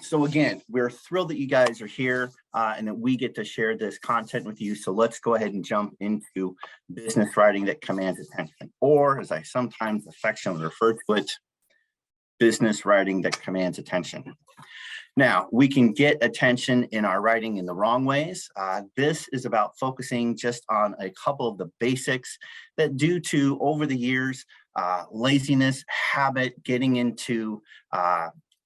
So again, we're thrilled that you guys are here and that we get to share this content with you. So let's go ahead and jump into business writing that commands attention, or as I sometimes affectionately refer to it, business writing that commands attention. Now, we can get attention in our writing in the wrong ways. This is about focusing just on a couple of the basics that, due to over the years, laziness, habit, getting into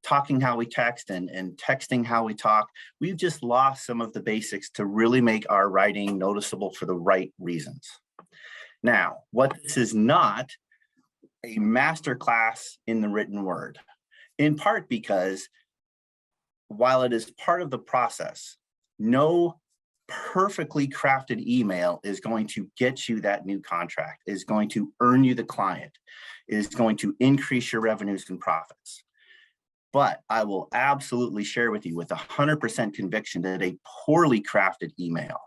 talking how we text and texting how we talk, we've just lost some of the basics to really make our writing noticeable for the right reasons. Now, what this is not a masterclass in the written word, in part because while it is part of the process, no perfectly crafted email is going to get you that new contract, is going to earn you the client, is going to increase your revenues and profits. But I will absolutely share with you with 100% conviction that a poorly crafted email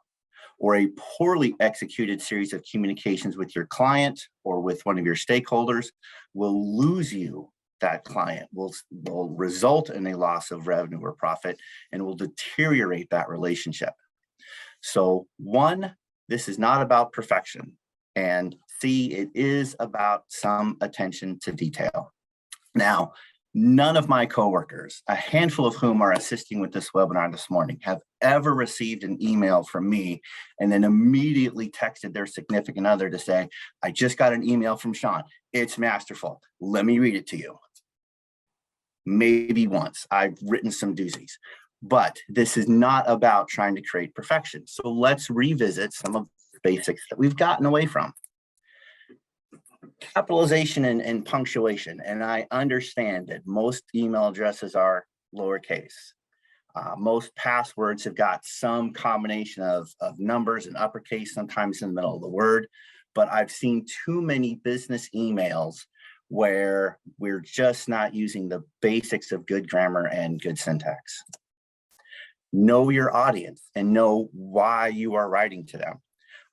or a poorly executed series of communications with your client or with one of your stakeholders will lose you that client, will result in a loss of revenue or profit, and will deteriorate that relationship. So one, this is not about perfection. And C, it is about some attention to detail. Now, none of my coworkers, a handful of whom are assisting with this webinar this morning, have ever received an email from me and then immediately texted their significant other to say, I just got an email from Sean. It's masterful. Let me read it to you. Maybe once. I've written some doozies, but this is not about trying to create perfection. So let's revisit some of the basics that we've gotten away from. Capitalization and punctuation, and I understand that most email addresses are lowercase. Most passwords have got some combination of numbers and uppercase, sometimes in the middle of the word, but I've seen too many business emails where we're just not using the basics of good grammar and good syntax. Know your audience and know why you are writing to them.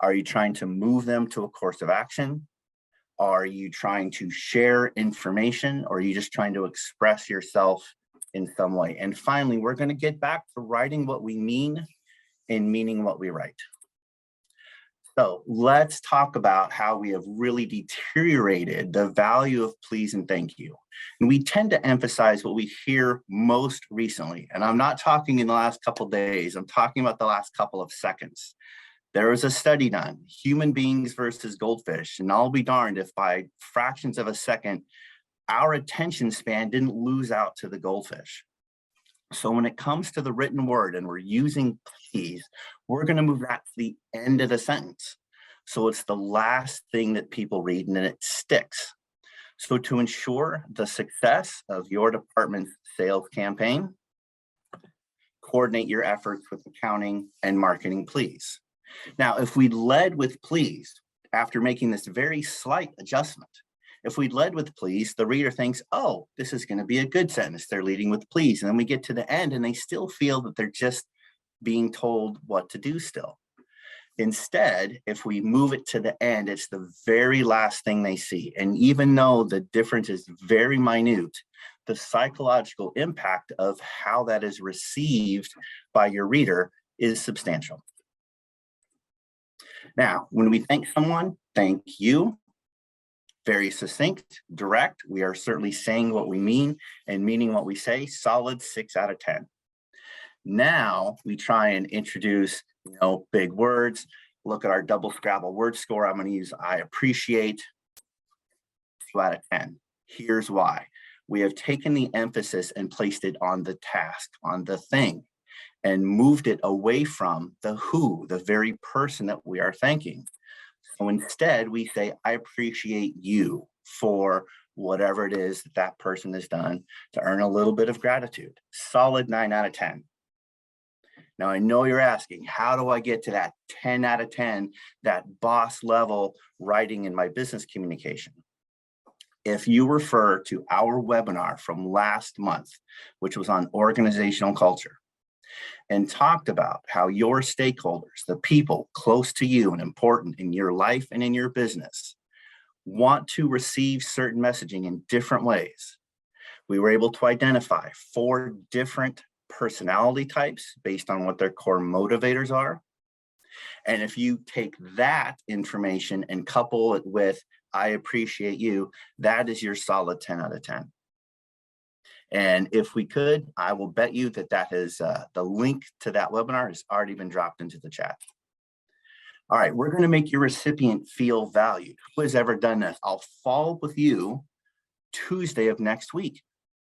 Are you trying to move them to a course of action? Are you trying to share information, or are you just trying to express yourself in some way? And finally, we're going to get back to writing what we mean and meaning what we write. So let's talk about how we have really deteriorated the value of please and thank you. And we tend to emphasize what we hear most recently. And I'm not talking in the last couple of days. I'm talking about the last couple of seconds. There was a study done, human beings versus goldfish, and I'll be darned if by fractions of a second, our attention span didn't lose out to the goldfish. So when it comes to the written word and we're using please, we're going to move that to the end of the sentence. So it's the last thing that people read and then it sticks. So to ensure the success of your department's sales campaign, coordinate your efforts with accounting and marketing, please. Now, if we led with please, after making this very slight adjustment, if we led with please, the reader thinks, oh, this is going to be a good sentence. They're leading with please. And then we get to the end and they still feel that they're just being told what to do still. Instead, if we move it to the end, it's the very last thing they see. And even though the difference is very minute, the psychological impact of how that is received by your reader is substantial. Now, when we thank someone, thank you. Very succinct, direct. We are certainly saying what we mean and meaning what we say. Solid 6 out of 10. Now we try and introduce, big words. Look at our double Scrabble word score. I'm going to use I appreciate, 2 out of 10. Here's why. We have taken the emphasis and placed it on the task, on the thing, and moved it away from the who, the very person that we are thanking. So instead, we say, I appreciate you for whatever it is that that person has done to earn a little bit of gratitude. Solid 9 out of 10. Now, I know you're asking, how do I get to that 10 out of 10, that boss level writing in my business communication? If you refer to our webinar from last month, which was on organizational culture, and talked about how your stakeholders, the people close to you and important in your life and in your business, want to receive certain messaging in different ways. We were able to identify 4 different personality types based on what their core motivators are. And if you take that information and couple it with, I appreciate you, that is your solid 10 out of 10. And if we could, I will bet you that that is the link to that webinar has already been dropped into the chat. All right, we're going to make your recipient feel valued. Who has ever done this? I'll follow up with you Tuesday of next week.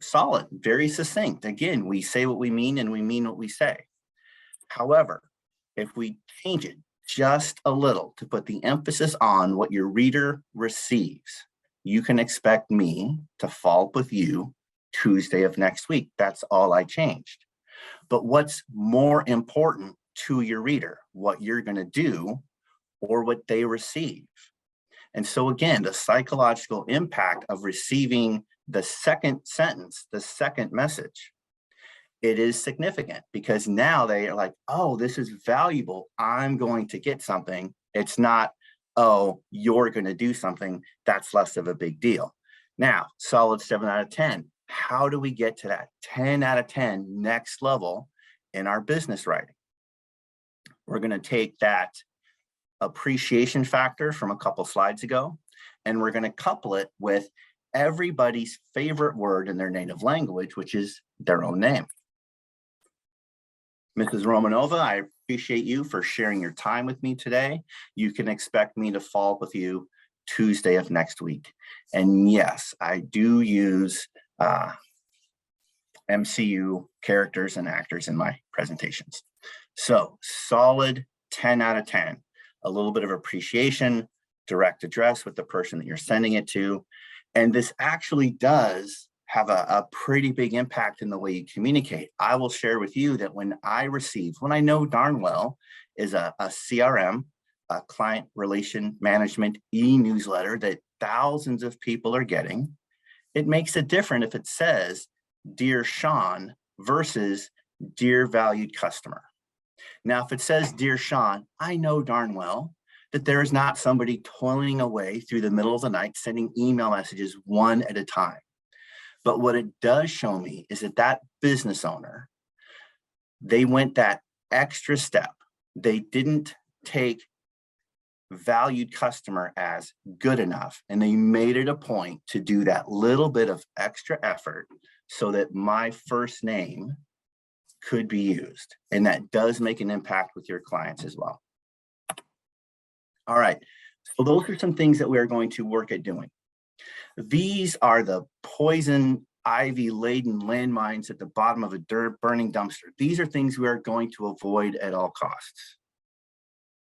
Solid, very succinct. Again, we say what we mean and we mean what we say. However, if we change it just a little to put the emphasis on what your reader receives, you can expect me to follow up with you Tuesday of next week. That's all I changed. But what's more important to your reader, what you're going to do or what they receive? And so again, the psychological impact of receiving the second sentence, the second message, it is significant because now they are like, oh, this is valuable. I'm going to get something. It's not, oh, you're going to do something. That's less of a big deal. Now, solid 7 out of 10. How do we get to that 10 out of 10 next level in our business writing? We're going to take that appreciation factor from a couple slides ago, and we're going to couple it with everybody's favorite word in their native language, which is their own name. Mrs. Romanova, I appreciate you for sharing your time with me today. You can expect me to follow up with you Tuesday of next week. And yes, I do use MCU characters and actors in my presentations. So solid 10 out of 10, a little bit of appreciation, direct address with the person that you're sending it to. And this actually does have a pretty big impact in the way you communicate. I will share with you that when I know darn well is a CRM, a client relation management e-newsletter that thousands of people are getting, it makes it different if it says, Dear Sean versus Dear Valued Customer. Now, if it says, Dear Sean, I know darn well that there is not somebody toiling away through the middle of the night sending email messages one at a time. But what it does show me is that that business owner, they went that extra step. They didn't take valued customer as good enough, and they made it a point to do that little bit of extra effort so that my first name could be used. And that does make an impact with your clients as well. All right, so those are some things that we are going to work at doing. These are the poison ivy-laden landmines at the bottom of a burning dumpster. These are things we are going to avoid at all costs.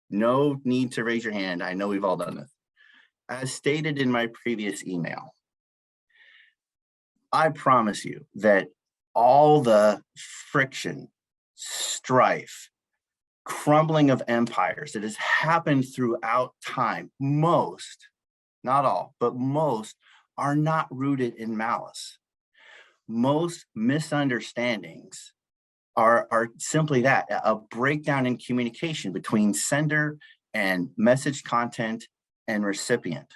No need to raise your hand. I know we've all done this. As stated in my previous email, I promise you that all the friction, strife, crumbling of empires that has happened throughout time, most, not all, but most are not rooted in malice. Most misunderstandings are simply that, a breakdown in communication between sender and message content and recipient.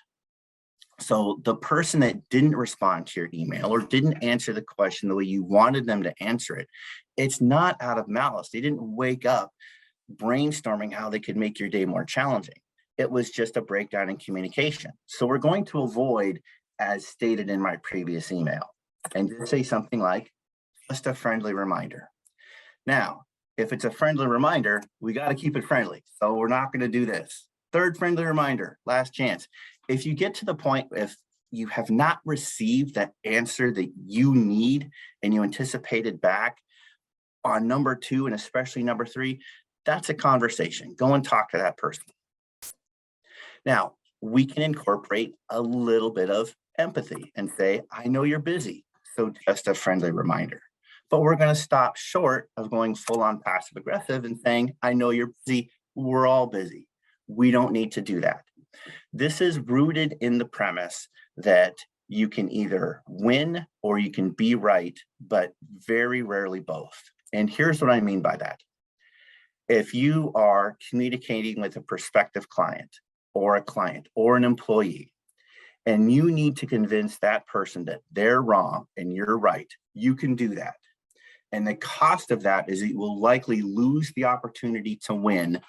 So the person that didn't respond to your email or didn't answer the question the way you wanted them to answer it, it's not out of malice. They didn't wake up brainstorming how they could make your day more challenging. It was just a breakdown in communication. So we're going to avoid, as stated in my previous email, and just say something like, just a friendly reminder. Now, if it's a friendly reminder, we got to keep it friendly. So we're not going to do this. Third friendly reminder, last chance. If you get to the point, if you have not received that answer that you need and you anticipated back on number 2 and especially number 3, that's a conversation. Go and talk to that person. Now, we can incorporate a little bit of empathy and say, I know you're busy, so just a friendly reminder. But we're going to stop short of going full on passive aggressive and saying, I know you're busy, we're all busy. We don't need to do that. This is rooted in the premise that you can either win or you can be right, but very rarely both. And here's what I mean by that. If you are communicating with a prospective client or an employee, and you need to convince that person that they're wrong and you're right, you can do that. And the cost of that is you will likely lose the opportunity to win,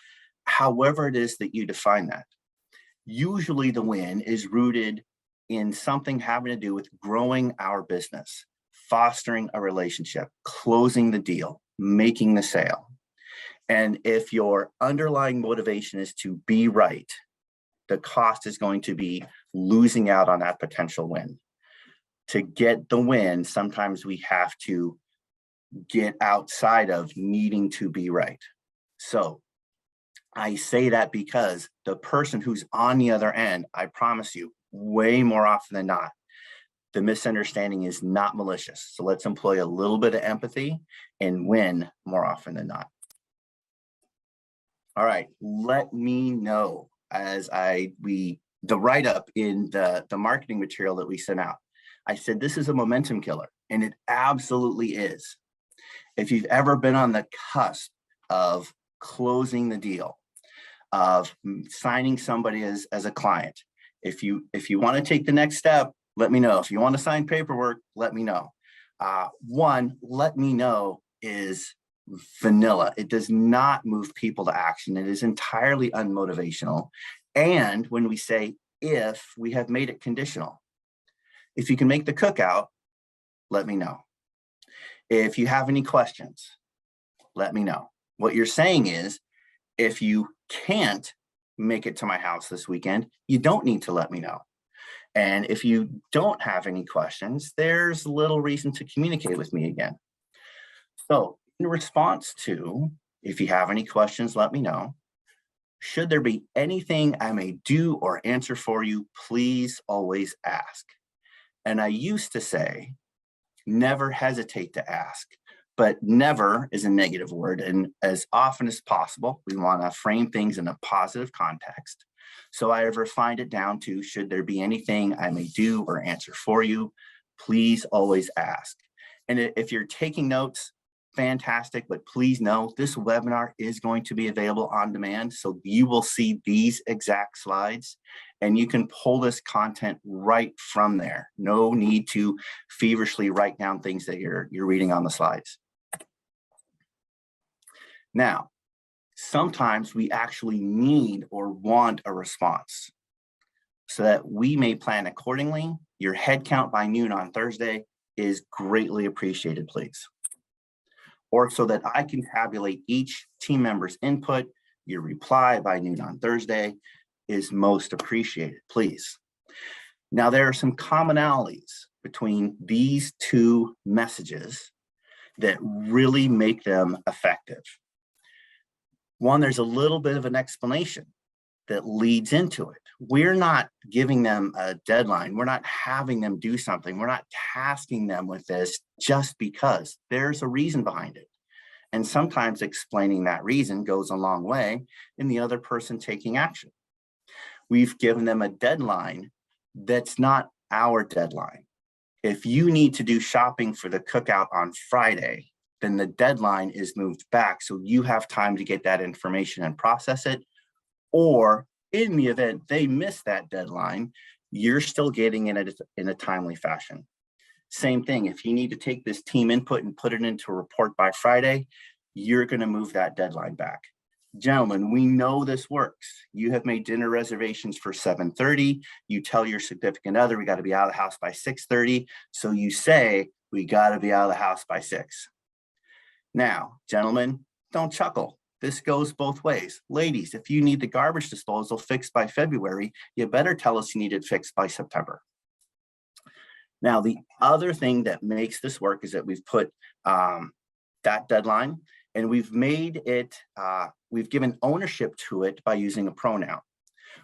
however it is that you define that. Usually the win is rooted in something having to do with growing our business, fostering a relationship, closing the deal, making the sale. And if your underlying motivation is to be right, the cost is going to be losing out on that potential win. To get the win, sometimes we have to get outside of needing to be right. So I say that because the person who's on the other end, I promise you, way more often than not, the misunderstanding is not malicious. So let's employ a little bit of empathy and win more often than not. All right, let me know as the write-up in the marketing material that we sent out. I said, this is a momentum killer, and it absolutely is. If you've ever been on the cusp of closing the deal, of signing somebody as a client, if you want to take the next step, let me know. If you want to sign paperwork, let me know. One, let me know is vanilla. It does not move people to action. It is entirely unmotivational. And when we say if, we have made it conditional. If you can make the cookout, let me know. If you have any questions, let me know. What you're saying is, if you can't make it to my house this weekend, you don't need to let me know. And if you don't have any questions, there's little reason to communicate with me again. So in response to, if you have any questions, let me know. Should there be anything I may do or answer for you, please always ask. And I used to say, never hesitate to ask, but never is a negative word. And as often as possible, we want to frame things in a positive context. So I have refined it down to, should there be anything I may do or answer for you, please always ask. And if you're taking notes, fantastic, but please know this webinar is going to be available on demand. So you will see these exact slides and you can pull this content right from there. No need to feverishly write down things that you're reading on the slides. Now, sometimes we actually need or want a response so that we may plan accordingly. Your head count by noon on Thursday is greatly appreciated, please. Or so that I can tabulate each team member's input, your reply by noon on Thursday is most appreciated, please. Now, there are some commonalities between these two messages that really make them effective. One, there's a little bit of an explanation that leads into it. We're not giving them a deadline. We're not having them do something. We're not tasking them with this just because. There's a reason behind it. And sometimes explaining that reason goes a long way in the other person taking action. We've given them a deadline that's not our deadline. If you need to do shopping for the cookout on Friday, then the deadline is moved back so you have time to get that information and process it. Or in the event they miss that deadline, you're still getting it in a timely fashion. Same thing, if you need to take this team input and put it into a report by Friday, you're going to move that deadline back. Gentlemen, we know this works. You have made dinner reservations for 7:30. You tell your significant other, we got to be out of the house by 6:30. So you say, we got to be out of the house by 6. Now, gentlemen, don't chuckle. This goes both ways. Ladies, if you need the garbage disposal fixed by February, you better tell us you need it fixed by September. Now, the other thing that makes this work is that we've put that deadline and we've made it, we've given ownership to it by using a pronoun.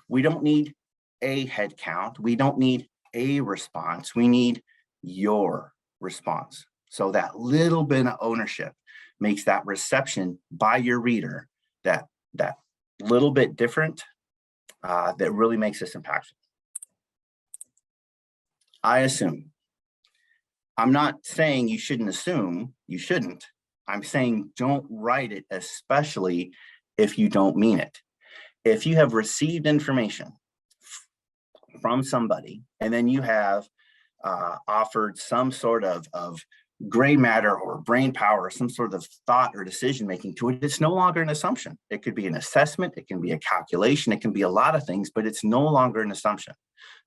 We don't need a head count. We don't need a response. We need your response. So that little bit of ownership makes that reception by your reader that little bit different, that really makes this impactful. I assume. I'm not saying you shouldn't assume, you shouldn't. I'm saying don't write it, especially if you don't mean it. If you have received information from somebody and then you have offered some sort of gray matter or brain power or some sort of thought or decision making to it. It's no longer an assumption. It could be an assessment, it can be a calculation, it can be a lot of things, but it's no longer an assumption.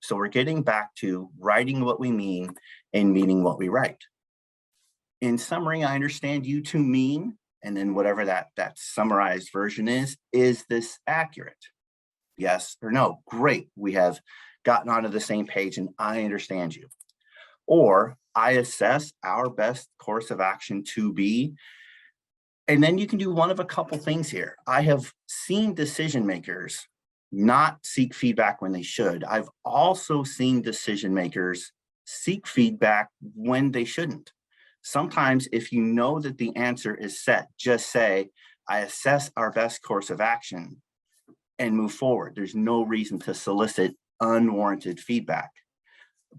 So we're getting back to writing what we mean and meaning what we write. In summary, I understand you to mean, and then whatever that summarized version is this accurate? Yes or no? Great, we have gotten onto the same page and I understand you. Or I assess our best course of action to be, and then you can do one of a couple things here. I have seen decision makers not seek feedback when they should. I've also seen decision makers seek feedback when they shouldn't. Sometimes if you know that the answer is set, just say, I assess our best course of action and move forward. There's no reason to solicit unwarranted feedback.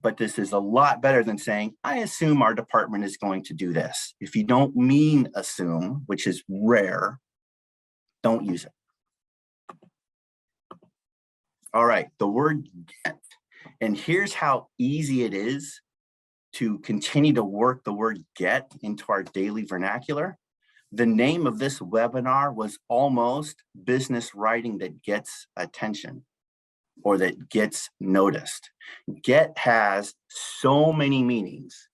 But this is a lot better than saying, I assume our department is going to do this. If you don't mean assume, which is rare, don't use it. All right, the word get. And here's how easy it is to continue to work the word get into our daily vernacular. The name of this webinar was almost business writing that gets attention, or that gets noticed. Get has so many meanings.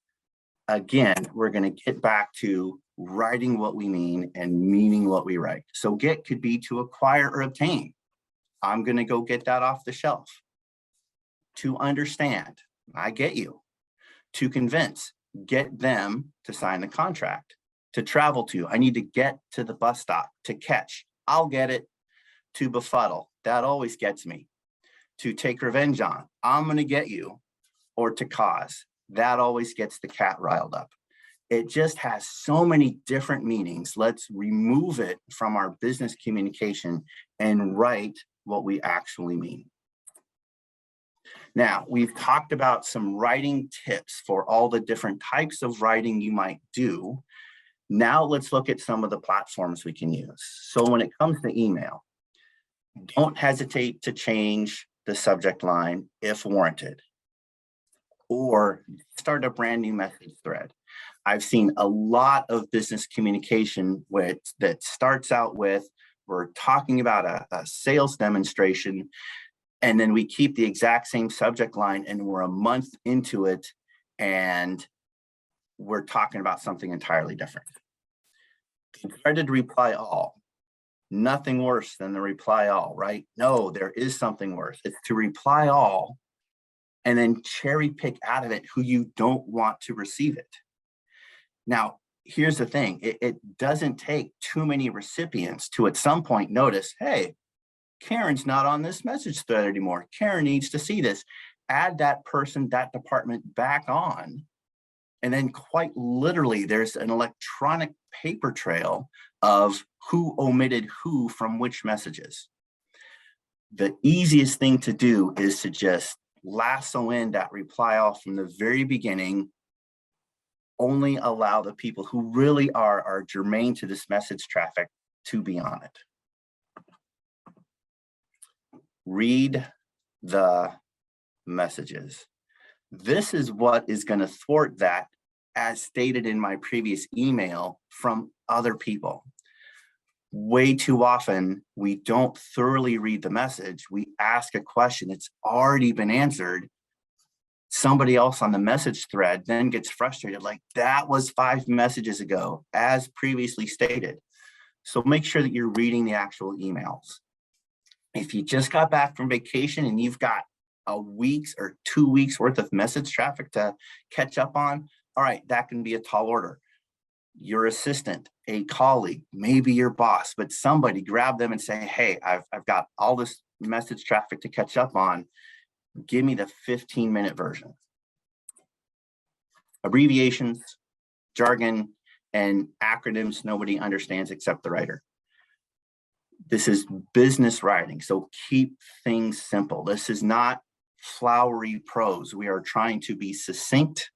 Again, we're going to get back to writing what we mean and meaning what we write. So get could be to acquire or obtain. I'm going to go get that off the shelf. To understand, I get you. To convince, get them to sign the contract. To travel to, I need to get to the bus stop. To catch, I'll get it. To befuddle, that always gets me. To take revenge on, I'm going to get you. Or to cause, that always gets the cat riled up. It just has so many different meanings. Let's remove it from our business communication and write what we actually mean. Now, we've talked about some writing tips for all the different types of writing you might do. Now let's look at some of the platforms we can use. So when it comes to email, don't hesitate to change the subject line if warranted, or start a brand new message thread. I've seen a lot of business communication that starts out with, we're talking about a sales demonstration, and then we keep the exact same subject line and we're a month into it and we're talking about something entirely different. Dreaded reply all. Nothing worse than the reply all, right? No, there is something worse. It's to reply all and then cherry pick out of it who you don't want to receive it. Now, here's the thing. It doesn't take too many recipients to at some point notice, hey, Karen's not on this message thread anymore. Karen needs to see this. Add that person, that department back on. And then quite literally, there's an electronic paper trail of who omitted who from which messages. The easiest thing to do is to just lasso in that reply all from the very beginning. Only allow the people who really are germane to this message traffic to be on it. Read the messages. This is what is going to thwart that, as stated in my previous email, from other people. Way too often, we don't thoroughly read the message. We ask a question that's already been answered. Somebody else on the message thread then gets frustrated, like, that was 5 messages ago, as previously stated. So make sure that you're reading the actual emails. If you just got back from vacation and you've got a week's or 2 weeks worth of message traffic to catch up on, all right, that can be a tall order. Your assistant, a colleague, maybe your boss, but somebody grab them and say, hey, I've got all this message traffic to catch up on. Give me the 15-minute version. Abbreviations, jargon, and acronyms nobody understands except the writer. This is business writing, so keep things simple. This is not flowery prose. We are trying to be succinct,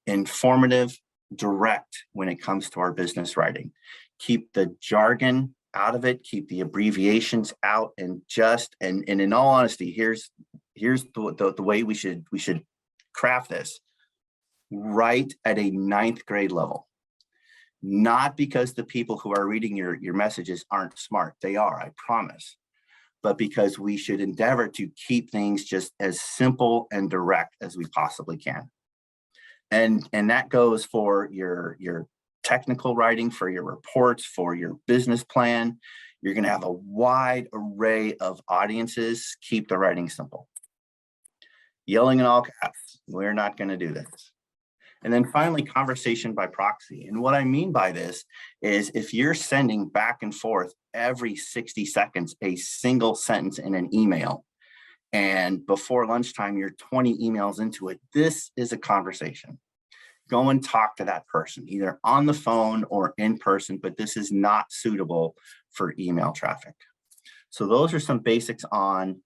informative, direct when it comes to our business writing. Keep the jargon out of it, keep the abbreviations out, and in all honesty, here's the way we should craft this. right at a 9th grade level. Not because the people who are reading your messages aren't smart. They are, I promise. But because we should endeavor to keep things just as simple and direct as we possibly can. And that goes for your technical writing, for your reports, for your business plan. You're going to have a wide array of audiences. Keep the writing simple. Yelling in all caps, we're not going to do this. And then finally, conversation by proxy. And what I mean by this is if you're sending back and forth every 60 seconds a single sentence in an email, and before lunchtime, you're 20 emails into it, this is a conversation. Go and talk to that person, either on the phone or in person, but this is not suitable for email traffic. So those are some basics on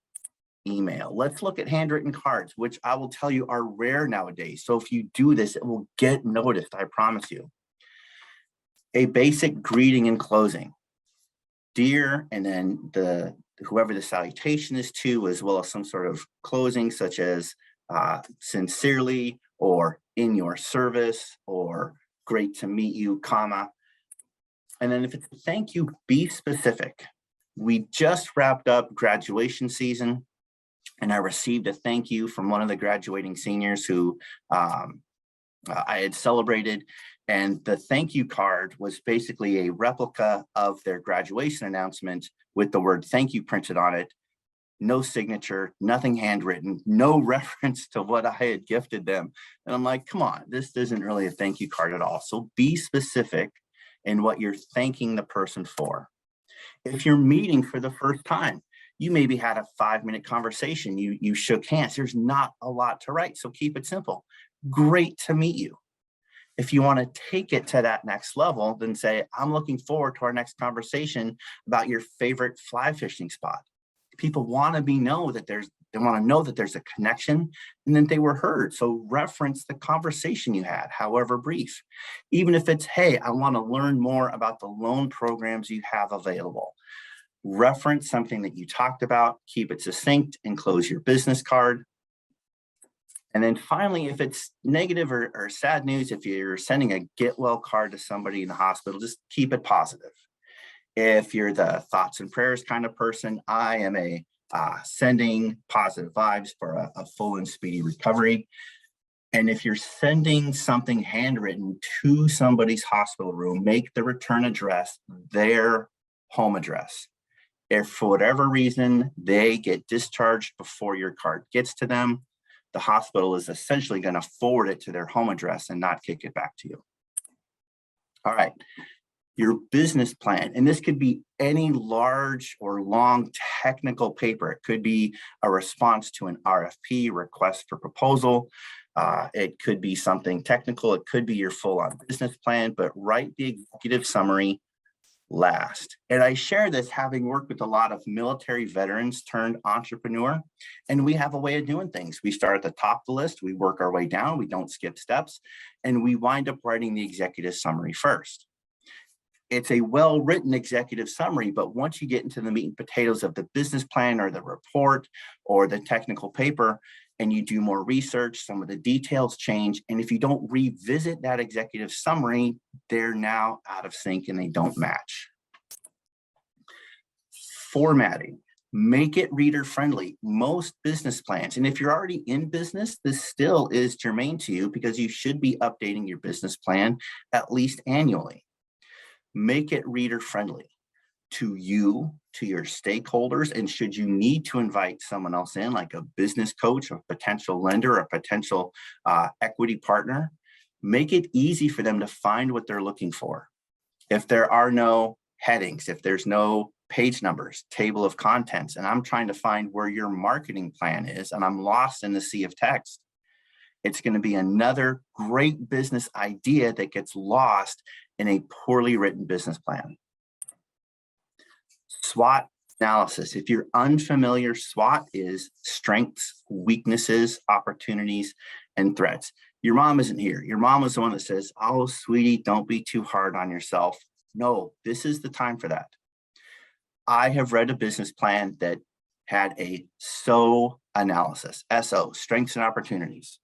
email. Let's look at handwritten cards, which I will tell you are rare nowadays. So if you do this, it will get noticed, I promise you. A basic greeting and closing. Dear, and then whoever the salutation is to, as well as some sort of closing such as sincerely, or in your service, or great to meet you, comma. And then if it's a thank you, be specific. We just wrapped up graduation season, and I received a thank you from one of the graduating seniors who I had celebrated. And the thank you card was basically a replica of their graduation announcement with the word thank you printed on it. No signature, nothing handwritten, no reference to what I had gifted them. And I'm like, come on, this isn't really a thank you card at all. So be specific in what you're thanking the person for. If you're meeting for the first time, you maybe had a 5-minute conversation, you shook hands. There's not a lot to write, so keep it simple. Great to meet you. If you want to take it to that next level, then say, I'm looking forward to our next conversation about your favorite fly fishing spot. People want to know that there's a connection and that they were heard. So reference the conversation you had, however brief. Even if it's, hey, I want to learn more about the loan programs you have available. Reference something that you talked about, keep it succinct, and close your business card. And then finally, if it's negative or sad news, if you're sending a get well card to somebody in the hospital, just keep it positive. If you're the thoughts and prayers kind of person, I am a sending positive vibes for a full and speedy recovery. And if you're sending something handwritten to somebody's hospital room, make the return address their home address. If for whatever reason they get discharged before your card gets to them, the hospital is essentially going to forward it to their home address and not kick it back to you. All right. Your business plan, and this could be any large or long technical paper. It could be a response to an RFP, request for proposal. It could be something technical. It could be your full-on business plan, but write the executive summary last. And I share this having worked with a lot of military veterans turned entrepreneur, and we have a way of doing things. We start at the top of the list, we work our way down, we don't skip steps, and we wind up writing the executive summary first. It's a well-written executive summary, but once you get into the meat and potatoes of the business plan or the report or the technical paper, and you do more research, some of the details change. And if you don't revisit that executive summary, they're now out of sync and they don't match. Formatting, make it reader friendly. Most business plans, and if you're already in business, this still is germane to you because you should be updating your business plan at least annually. Make it reader friendly to you, to your stakeholders, and should you need to invite someone else in, like a business coach, a potential lender, a potential equity partner, make it easy for them to find what they're looking for. If there are no headings, if there's no page numbers, table of contents, and I'm trying to find where your marketing plan is, and I'm lost in the sea of text, it's going to be another great business idea that gets lost in a poorly written business plan. SWOT analysis. If you're unfamiliar, SWOT is strengths, weaknesses, opportunities, and threats. Your mom isn't here. Your mom is the one that says, oh, sweetie, don't be too hard on yourself. No, this is the time for that. I have read a business plan that had a SO analysis, SO, strengths and opportunities.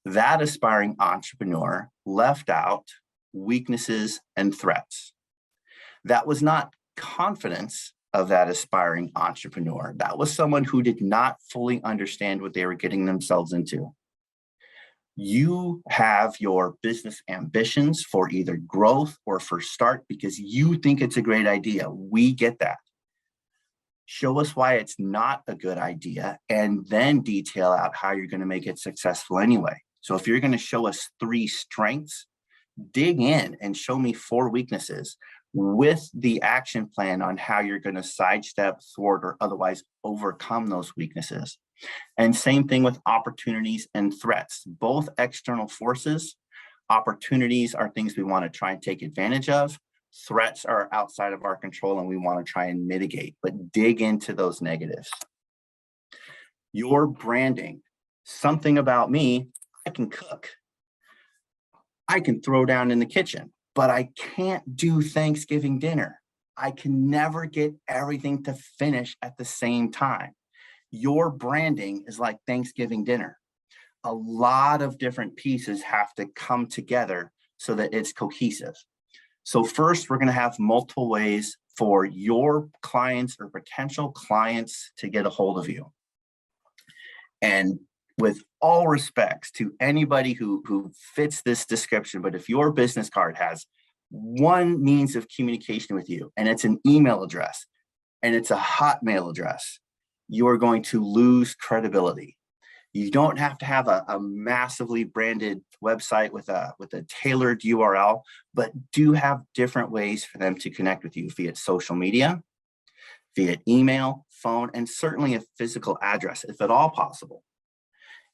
That aspiring entrepreneur left out weaknesses and threats. That was not confidence of that aspiring entrepreneur. That was someone who did not fully understand what they were getting themselves into. You have your business ambitions for either growth or for start because you think it's a great idea. We get that. Show us why it's not a good idea, and then detail out how you're going to make it successful anyway. So if you're going to show us 3 strengths, dig in and show me 4 weaknesses with the action plan on how you're going to sidestep, thwart, or otherwise overcome those weaknesses. And same thing with opportunities and threats, both external forces. Opportunities are things we want to try and take advantage of. Threats are outside of our control and we want to try and mitigate, but dig into those negatives. Your branding, something about me, I can cook. I can throw down in the kitchen, but I can't do Thanksgiving dinner. I can never get everything to finish at the same time. Your branding is like Thanksgiving dinner. A lot of different pieces have to come together so that it's cohesive. So first, we're going to have multiple ways for your clients or potential clients to get a hold of you. And with all respects to anybody who fits this description, but if your business card has one means of communication with you, and it's an email address, and it's a Hotmail address, you are going to lose credibility. You don't have to have a massively branded website with a tailored URL, but do have different ways for them to connect with you via social media, via email, phone, and certainly a physical address, if at all possible.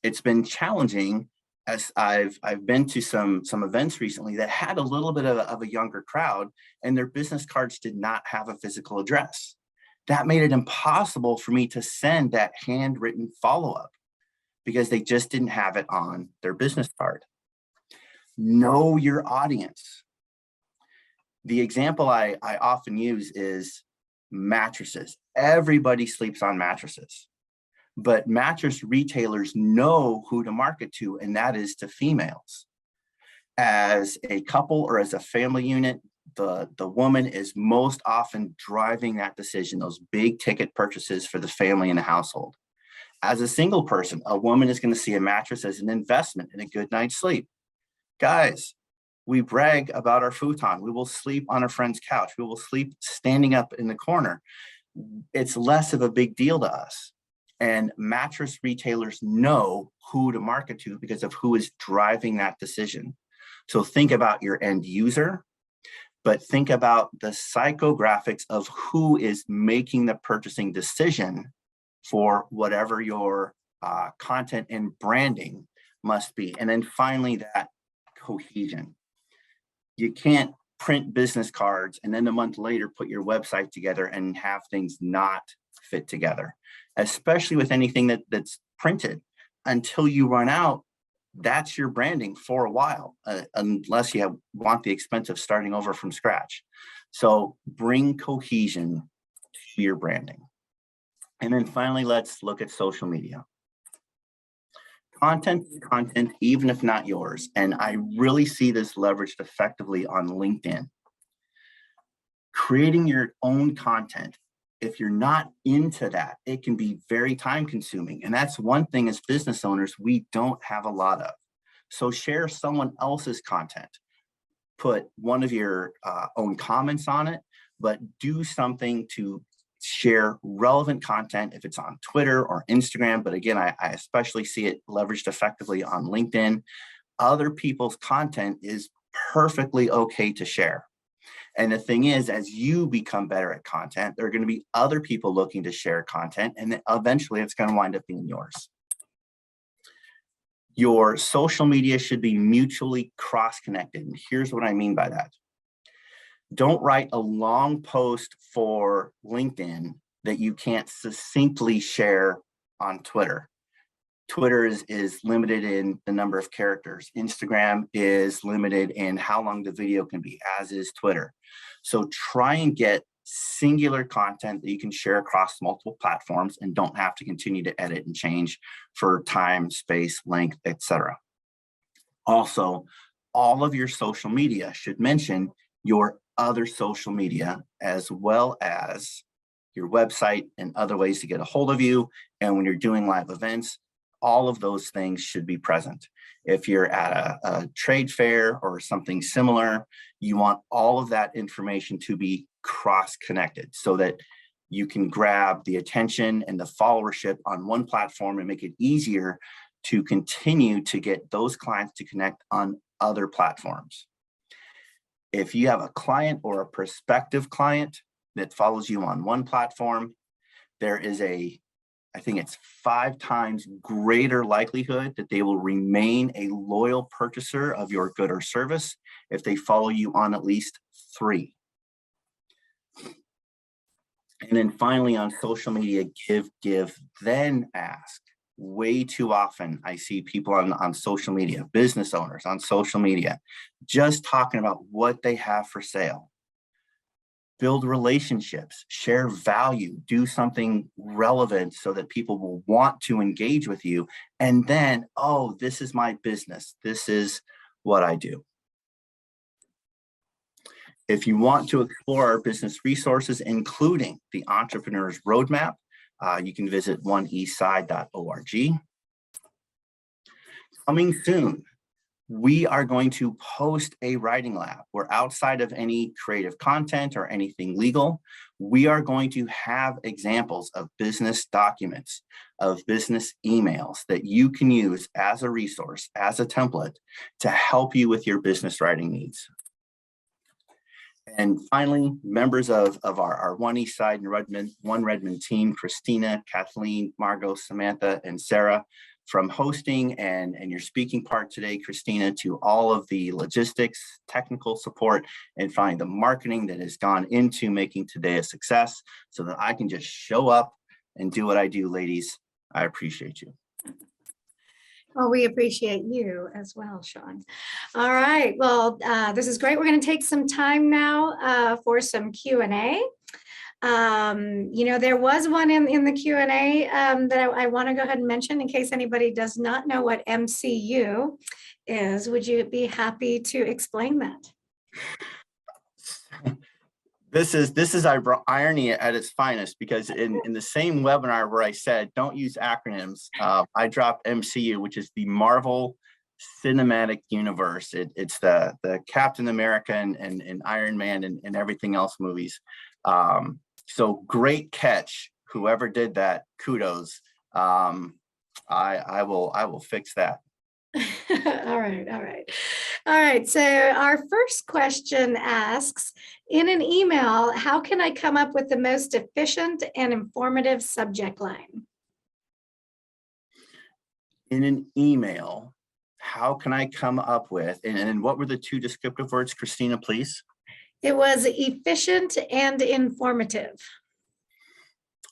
It's been challenging as I've been to some events recently that had a little bit of a younger crowd, and their business cards did not have a physical address. That made it impossible for me to send that handwritten follow-up because they just didn't have it on their business card. Know your audience. The example I often use is mattresses. Everybody sleeps on mattresses, but mattress retailers know who to market to, and that is to females. As a couple or as a family unit, the woman is most often driving that decision, those big ticket purchases for the family and the household. As a single person, a woman is going to see a mattress as an investment in a good night's sleep. Guys, we brag about our futon. We will sleep on a friend's couch. We will sleep standing up in the corner. It's less of a big deal to us. And mattress retailers know who to market to because of who is driving that decision. So think about your end user, but think about the psychographics of who is making the purchasing decision for whatever your content and branding must be. And then finally, that cohesion. You can't print business cards and then a month later put your website together and have things not fit together, especially with anything that's printed. Until you run out, that's your branding for a while, unless you want the expense of starting over from scratch. So bring cohesion to your branding. And then finally, let's look at social media. Content is content, even if not yours. And I really see this leveraged effectively on LinkedIn. Creating your own content, if you're not into that, it can be very time consuming. And that's one thing as business owners, we don't have a lot of. So share someone else's content. Put one of your own comments on it, but do something to share relevant content if it's on Twitter or Instagram. But again, I especially see it leveraged effectively on LinkedIn. Other people's content is perfectly okay to share. And the thing is, as you become better at content, there are going to be other people looking to share content, and then eventually it's going to wind up being yours. Your social media should be mutually cross-connected. And here's what I mean by that. Don't write a long post for LinkedIn that you can't succinctly share on Twitter. Twitter is limited in the number of characters. Instagram is limited in how long the video can be, as is Twitter. So try and get singular content that you can share across multiple platforms and don't have to continue to edit and change for time, space, length, etc. Also, all of your social media should mention your other social media, as well as your website and other ways to get a hold of you. And when you're doing live events, all of those things should be present. If you're at a trade fair or something similar, you want all of that information to be cross-connected so that you can grab the attention and the followership on one platform and make it easier to continue to get those clients to connect on other platforms. If you have a client or a prospective client that follows you on one platform, there is I think it's 5 times greater likelihood that they will remain a loyal purchaser of your good or service if they follow you on at least 3. And then finally, on social media, give, then ask. Way too often, I see people on social media, business owners on social media, just talking about what they have for sale. Build relationships, share value, do something relevant so that people will want to engage with you. And then, oh, this is my business. This is what I do. If you want to explore our business resources, including the Entrepreneur's Roadmap, you can visit oneeastside.org. Coming soon, we are going to post a writing lab. We're outside of any creative content or anything legal. We are going to have examples of business documents, of business emails that you can use as a resource, as a template to help you with your business writing needs. And finally, members of our One East Side and One Redmond team, Christina, Kathleen, Margot, Samantha, and Sarah, from hosting and your speaking part today, Christina, to all of the logistics, technical support, and finally the marketing that has gone into making today a success so that I can just show up and do what I do, ladies. I appreciate you. Well, we appreciate you as well, Sean. All right, well, this is great. We're going to take some time now for some Q&A. You know, there was one in the Q&A that I want to go ahead and mention in case anybody does not know what MCU is. Would you be happy to explain that? This is irony at its finest, because in the same webinar where I said don't use acronyms, I dropped MCU, which is the Marvel Cinematic Universe. It's the Captain America and Iron Man and everything else movies. So great catch, whoever did that. Kudos. I will fix that. All right. So our first question asks, in an email, how can I come up with the most efficient and informative subject line? In an email, how can I come up with, and what were the 2 descriptive words, Christina, please? It was efficient and informative.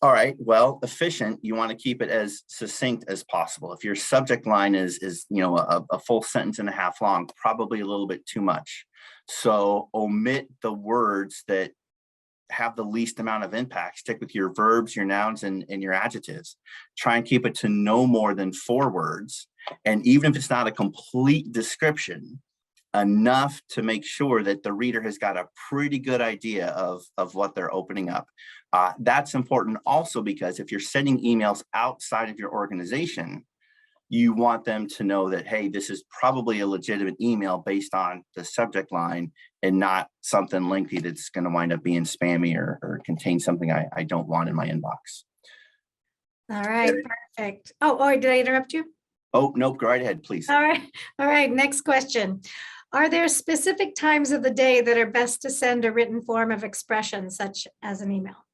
All right, well, efficient, you want to keep it as succinct as possible. If your subject line is you know, a full sentence and a half long, probably a little bit too much. So omit the words that have the least amount of impact. Stick with your verbs, your nouns, and your adjectives. Try and keep it to no more than 4 words. And even if it's not a complete description, enough to make sure that the reader has got a pretty good idea of what they're opening up. That's important also because if you're sending emails outside of your organization, you want them to know that, hey, this is probably a legitimate email based on the subject line and not something lengthy that's going to wind up being spammy or contain something I don't want in my inbox. All right, perfect. Oh, did I interrupt you? Oh, nope, go right ahead, please. All right, next question. Are there specific times of the day that are best to send a written form of expression, such as an email?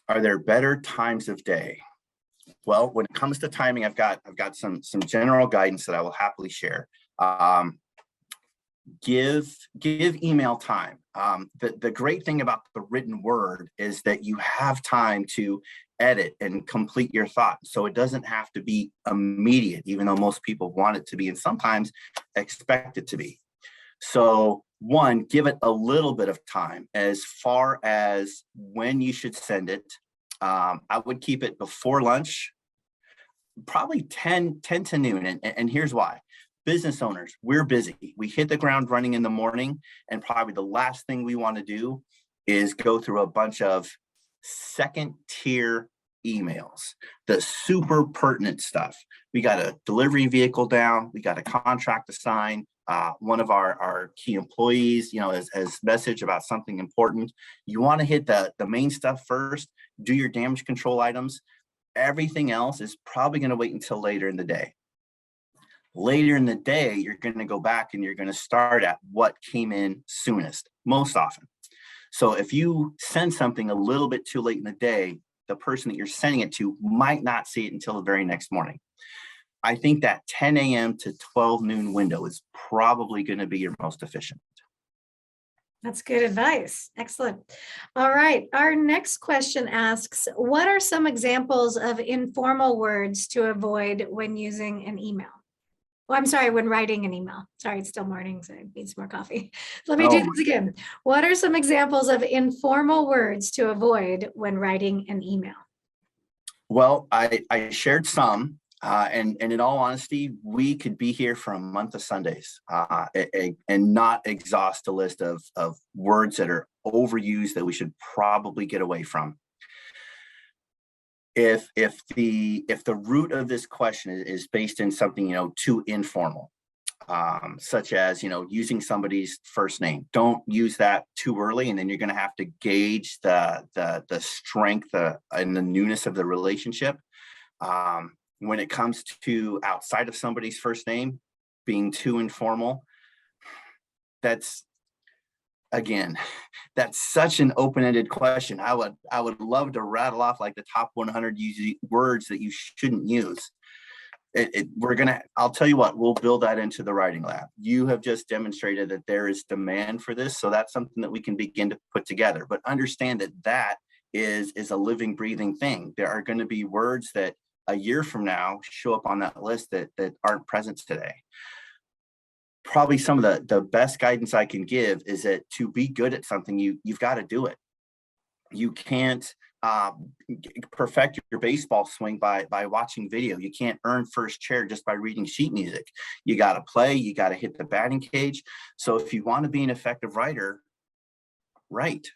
Are there better times of day? Well, when it comes to timing, I've got some general guidance that I will happily share. Give email time. The great thing about the written word is that you have time to edit and complete your thought. So it doesn't have to be immediate, even though most people want it to be and sometimes expect it to be. So 1, give it a little bit of time as far as when you should send it. I would keep it before lunch, probably 10 to noon. And here's why. Business owners, we're busy. We hit the ground running in the morning, and probably the last thing we want to do is go through a bunch of second tier emails, the super pertinent stuff. We got a delivery vehicle down, we got a contract to sign, one of our key employees, has message about something important. You want to hit the main stuff first, do your damage control items. Everything else is probably going to wait until later in the day. Later in the day, you're going to go back and you're going to start at what came in soonest, most often. So if you send something a little bit too late in the day, the person that you're sending it to might not see it until the very next morning. I think that 10 a.m. to 12 noon window is probably going to be your most efficient. That's good advice. Excellent. All right. Our next question asks, what are some examples of informal words to avoid when using an email? Oh, I'm sorry, when writing an email. Sorry, it's still morning, so I need some more coffee. Let me do this again. What are some examples of informal words to avoid when writing an email? Well, I shared some, and in all honesty, we could be here for a month of Sundays and not exhaust a list of words that are overused that we should probably get away from. If the root of this question is based in something too informal, such as using somebody's first name, don't use that too early, and then you're going to have to gauge the strength and the newness of the relationship. When it comes to outside of somebody's first name being too informal, that's such an open-ended question. I would love to rattle off like the top 100 words that you shouldn't use. I'll tell you what, we'll build that into the writing lab. You have just demonstrated that there is demand for this, so that's something that we can begin to put together. But understand that is a living, breathing thing. There are going to be words that a year from now show up on that list that aren't present today. Probably some of the best guidance I can give is that to be good at something, you've got to do it. You can't perfect your baseball swing by watching video. You can't earn first chair just by reading sheet music. You got to play, you got to hit the batting cage. So if you want to be an effective writer, write.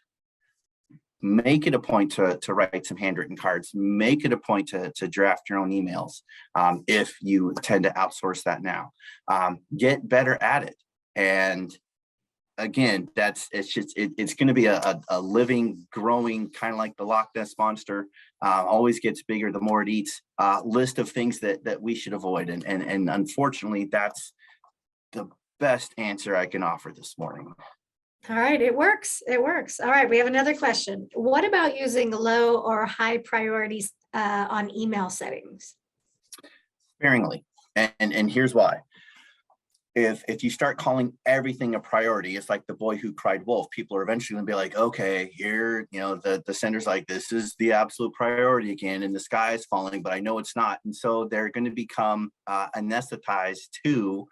Make it a point to write some handwritten cards. Make it a point to draft your own emails if you tend to outsource that now. Get better at it. And again, it's going to be a living, growing, kind of like the Loch Ness Monster, always gets bigger the more it eats, list of things that we should avoid. And unfortunately, that's the best answer I can offer this morning. All right, it works. It works. All right, we have another question. What about using low or high priorities on email settings? Sparingly, and here's why. If you start calling everything a priority, it's like the boy who cried wolf. People are eventually going to be like, okay, here, the sender's like, this is the absolute priority again, and the sky is falling, but I know it's not. And so they're going to become anesthetized to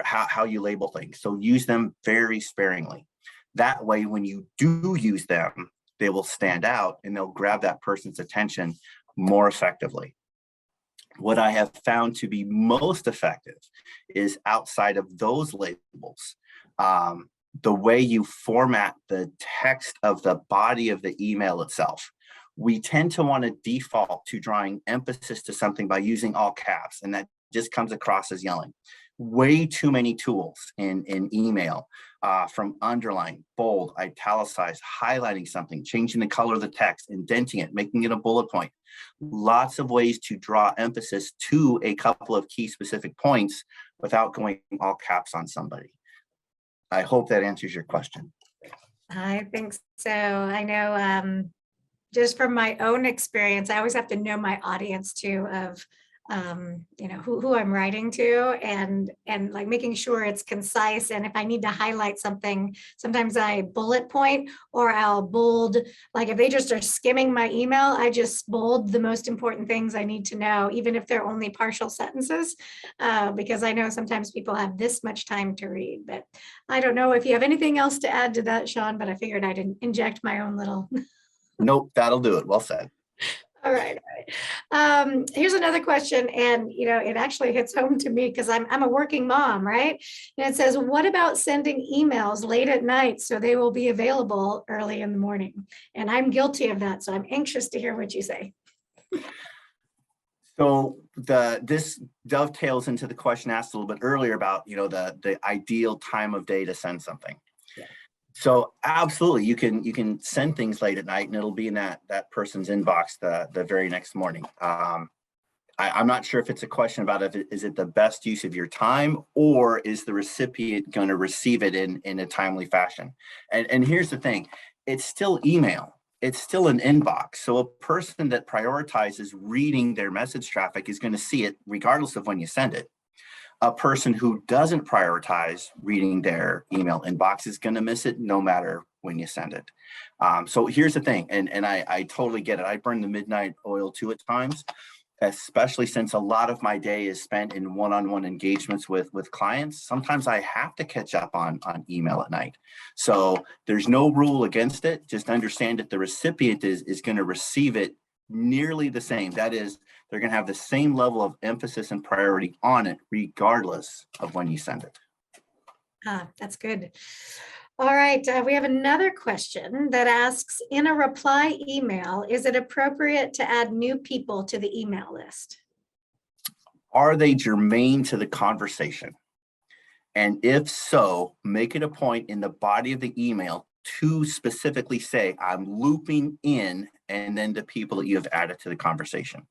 how you label things. So use them very sparingly. That way, when you do use them, they will stand out and they'll grab that person's attention more effectively. What I have found to be most effective is outside of those labels, the way you format the text of the body of the email itself. We tend to want to default to drawing emphasis to something by using all caps, and that just comes across as yelling. Way too many tools in email, from underline, bold, italicized, highlighting something, changing the color of the text, indenting it, making it a bullet point. Lots of ways to draw emphasis to a couple of key specific points without going all caps on somebody. I hope that answers your question. I think so. I know just from my own experience, I always have to know my audience too, of who I'm writing to, and like making sure it's concise. And if I need to highlight something, sometimes I bullet point, or I'll bold. Like if they just are skimming my email, I just bold the most important things I need to know, even if they're only partial sentences, because I know sometimes people have this much time to read. But I don't know if you have anything else to add to that, Sean, but I figured I'd inject my own little. Nope, that'll do it. Well said. All right. Here's another question, and it actually hits home to me because I'm a working mom, right? And it says, what about sending emails late at night so they will be available early in the morning? And I'm guilty of that, so I'm anxious to hear what you say. So this dovetails into the question asked a little bit earlier about the ideal time of day to send something. Yeah. So absolutely, you can send things late at night and it'll be in that person's inbox the very next morning. I'm not sure if it's a question about is it the best use of your time, or is the recipient going to receive it in a timely fashion? And here's the thing, it's still email. It's still an inbox. So a person that prioritizes reading their message traffic is going to see it regardless of when you send it. A person who doesn't prioritize reading their email inbox is going to miss it no matter when you send it. So here's the thing, and I totally get it. I burn the midnight oil too at times, especially since a lot of my day is spent in one-on-one engagements with clients. Sometimes I have to catch up on email at night. So there's no rule against it. Just understand that the recipient is going to receive it nearly the same. That is, they're going to have the same level of emphasis and priority on it, regardless of when you send it. That's good. All right, we have another question that asks, in a reply email, is it appropriate to add new people to the email list? Are they germane to the conversation? And if so, make it a point in the body of the email to specifically say, I'm looping in, and then the people that you have added to the conversation.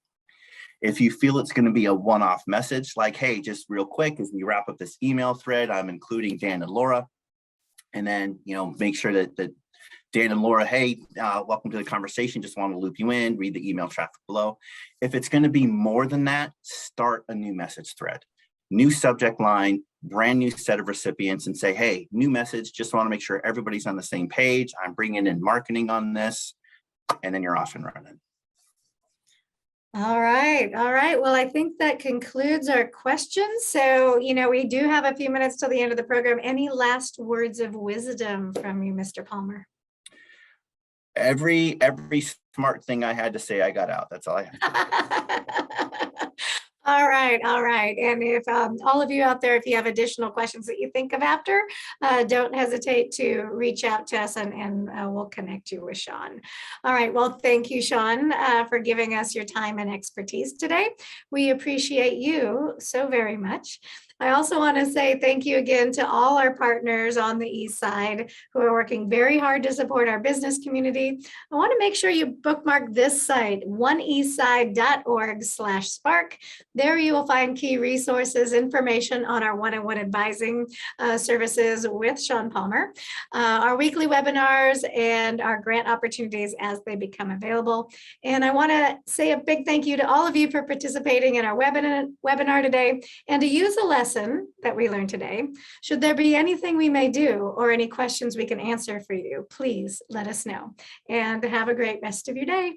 If you feel it's going to be a one-off message, like, hey, just real quick, as we wrap up this email thread, I'm including Dan and Laura. And then, make sure that Dan and Laura, hey, welcome to the conversation. Just want to loop you in, read the email traffic below. If it's going to be more than that, start a new message thread, new subject line, brand new set of recipients, and say, hey, new message. Just want to make sure everybody's on the same page. I'm bringing in marketing on this, and then you're off and running. All right. Well, I think that concludes our questions. So, we do have a few minutes till the end of the program. Any last words of wisdom from you, Mr. Palmer? Every smart thing I had to say, I got out. That's all I had. All right. And if all of you out there, if you have additional questions that you think of after, don't hesitate to reach out to us and we'll connect you with Sean. All right. Well, thank you, Sean, for giving us your time and expertise today. We appreciate you so very much. I also want to say thank you again to all our partners on the East Side who are working very hard to support our business community. I want to make sure you bookmark this site, oneeastside.org/spark. There you will find key resources, information on our one-on-one advising services with Sean Palmer, our weekly webinars, and our grant opportunities as they become available. And I want to say a big thank you to all of you for participating in our webinar today, and to use a lesson that we learned today. Should there be anything we may do or any questions we can answer for you, please let us know. And have a great rest of your day.